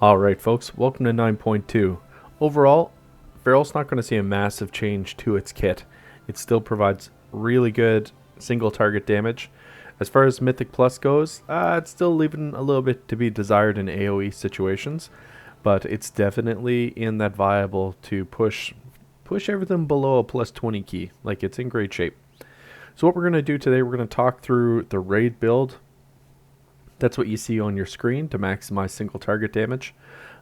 Alright folks, welcome to 9.2. Overall, Feral's not going to see a massive change to its kit. It still provides really good single target damage. As far as Mythic Plus goes, it's still leaving a little bit to be desired in AoE situations, but it's definitely in that viable to push everything below a plus 20 key. Like, it's in great shape. So what we're going to do today, we're going to talk through the raid build. That's what you see on your screen to maximize single target damage.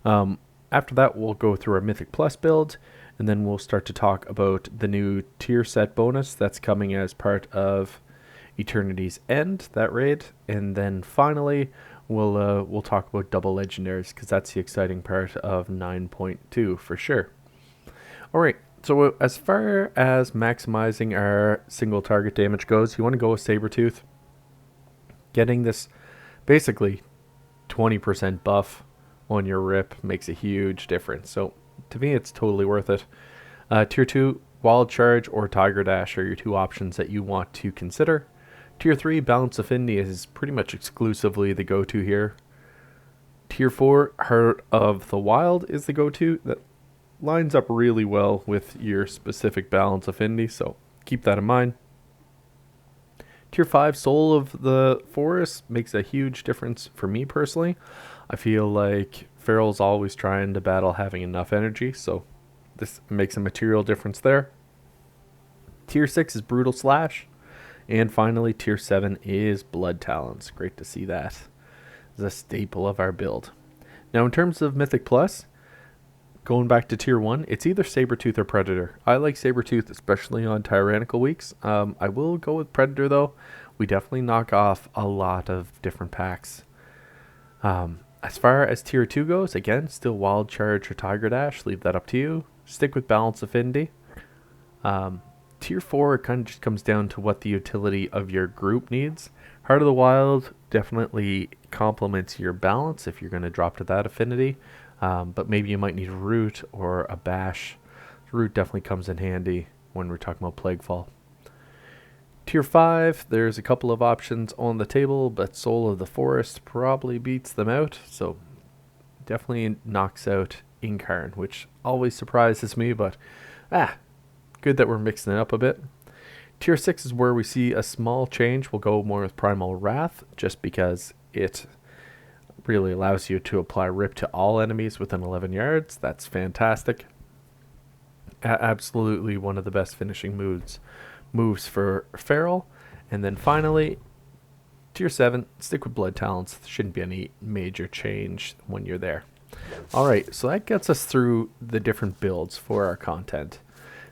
After that, we'll go through our Mythic Plus build, and then we'll start to talk about the new tier set bonus that's coming as part of Eternity's End, that raid. And then finally, we'll talk about double legendaries, because that's the exciting part of 9.2 for sure. Alright, so as far as maximizing our single target damage goes, you want to go with Sabretooth. Getting this basically 20% buff on your rip makes a huge difference. So to me, it's totally worth it. Tier 2, Wild Charge or Tiger Dash are your two options that you want to consider. Tier 3, Balance Affinity is pretty much exclusively the go-to here. Tier 4, Heart of the Wild is the go-to. That lines up really well with your specific Balance Affinity, so keep that in mind. Tier 5, Soul of the Forest makes a huge difference for me personally. I feel like Feral's always trying to battle having enough energy, so this makes a material difference there. Tier 6 is Brutal Slash. And finally, Tier 7 is Blood Talons. Great to see that. It's a staple of our build. Now, in terms of Mythic Plus, going back to Tier 1, it's either Sabretooth or Predator. I like Sabretooth, especially on Tyrannical weeks. I will go with Predator, though. We definitely knock off a lot of different packs. As far as Tier 2 goes, again, still Wild Charge or Tiger Dash. Leave that up to you. Stick with Balance Affinity. Tier 4 kind of just comes down to what the utility of your group needs. Heart of the Wild definitely complements your balance if you're going to drop to that affinity. But maybe you might need a Root or a Bash. Root definitely comes in handy when we're talking about Plaguefall. Tier 5, there's a couple of options on the table, but Soul of the Forest probably beats them out. So definitely knocks out Incarn, which always surprises me, but good that we're mixing it up a bit. Tier 6 is where we see a small change. We'll go more with Primal Wrath, just because it really allows you to apply Rip to all enemies within 11 yards. That's fantastic. Absolutely one of the best finishing moves for Feral. And then finally, Tier 7, stick with Blood Talons. Shouldn't be any major change when you're there. Alright, so that gets us through the different builds for our content.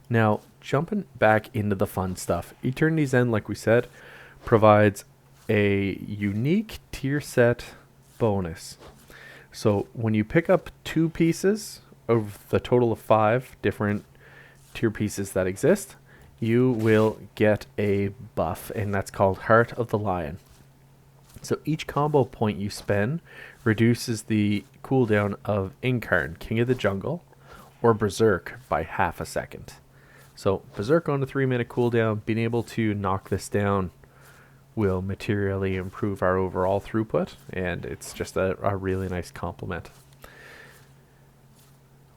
Now, jumping back into the fun stuff. Eternity's End, like we said, provides a unique tier set bonus. So when you pick up 2 pieces of the total of 5 different tier pieces that exist, you will get a buff, and that's called Heart of the Lion. So each combo point you spend reduces the cooldown of Incarn, King of the Jungle, or Berserk by half a second. So Berserk on a 3-minute cooldown, being able to knock this down will materially improve our overall throughput, and it's just a really nice complement.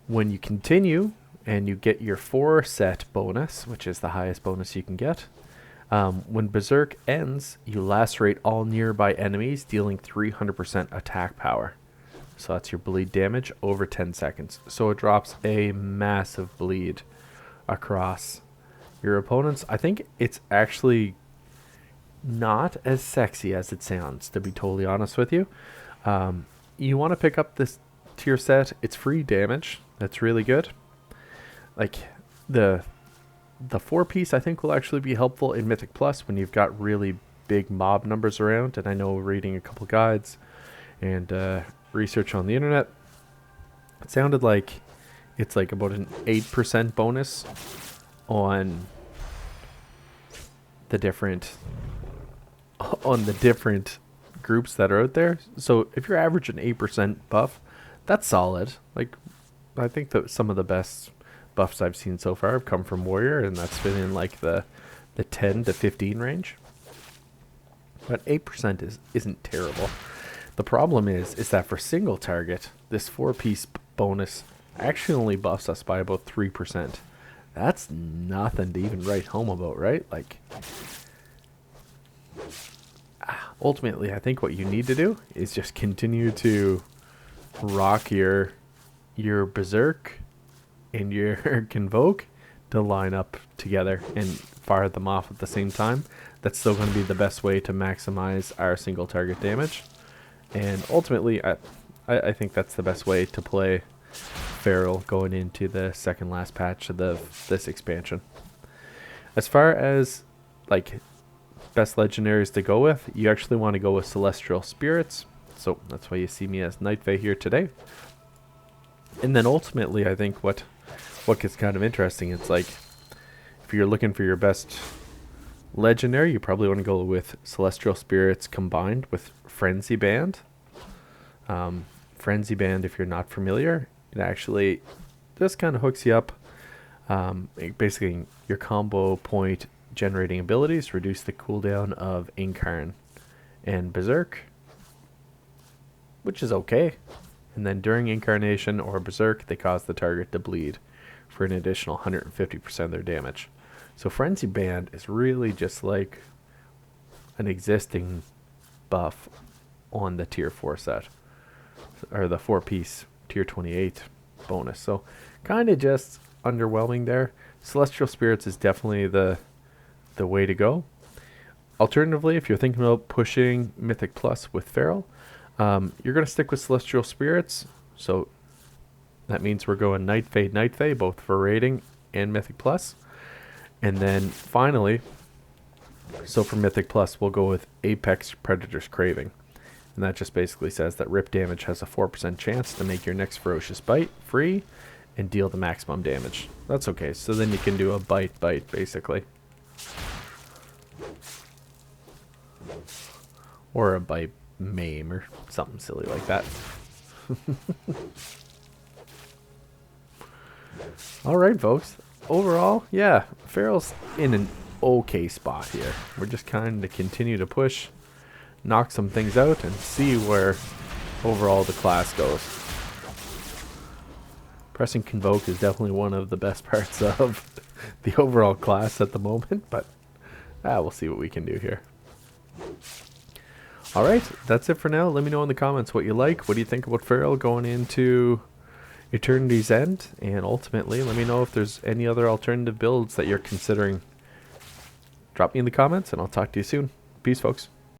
When you continue and you get your 4 set bonus, which is the highest bonus you can get, when Berserk ends, you lacerate all nearby enemies, dealing 300% attack power. So that's your bleed damage over 10 seconds. So it drops a massive bleed across your opponents. I think it's actually not as sexy as it sounds, to be totally honest with you. You want to pick up this tier set. It's free damage. That's really good. Like the 4-piece I think will actually be helpful in Mythic Plus when you've got really big mob numbers around. And I know, reading a couple guides and research on the internet, it sounded like it's like about an 8% bonus on the different groups that are out there. So if you're averaging 8% buff, that's solid. Like, I think that some of the best buffs I've seen so far have come from Warrior, and that's been in like the 10 to 15 range. But 8% isn't terrible. The problem is that for single target, this 4-piece bonus actually only buffs us by about 3%. That's nothing to even write home about, right? Like, ultimately, I think what you need to do is just continue to rock your Berserk and your Convoke to line up together and fire them off at the same time. That's still going to be the best way to maximize our single target damage. And ultimately, I think that's the best way to play Feral going into the second last patch of this expansion. As far as like best legendaries to go with, you actually want to go with Celestial Spirits. So that's why you see me as Night Fae here today. And then ultimately, I think what gets kind of interesting, it's like if you're looking for your best legendary, you probably want to go with Celestial Spirits combined with Frenzy Band. Frenzy Band, if you're not familiar, it actually just kind of hooks you up. Basically, your combo point generating abilities reduce the cooldown of Incarn and Berserk, which is okay. And then during Incarnation or Berserk, they cause the target to bleed for an additional 150% of their damage. So Frenzy Band is really just like an existing buff on the tier 4 set, or the 4-piece tier 28 bonus. So kind of just underwhelming there. Celestial Spirits is definitely the way to go. Alternatively, if you're thinking about pushing Mythic Plus with Feral, you're going to stick with Celestial Spirits. So that means we're going Night Fae, both for rating and Mythic Plus. And then finally, so for Mythic Plus, we'll go with Apex Predator's Craving. And that just basically says that rip damage has a 4% chance to make your next ferocious bite free and deal the maximum damage. That's okay. So then you can do a bite, basically. Or a bite maim or something silly like that. Alright, folks. Overall, yeah, Feral's in an okay spot here. We're just kind of continue to push, knock some things out, and see where overall the class goes. Pressing Convoke is definitely one of the best parts of the overall class at the moment, but we'll see what we can do here. Alright, that's it for now. Let me know in the comments what you like. What do you think about Feral going into Eternity's End? And ultimately, let me know if there's any other alternative builds that you're considering. Drop me in the comments, and I'll talk to you soon. Peace, folks.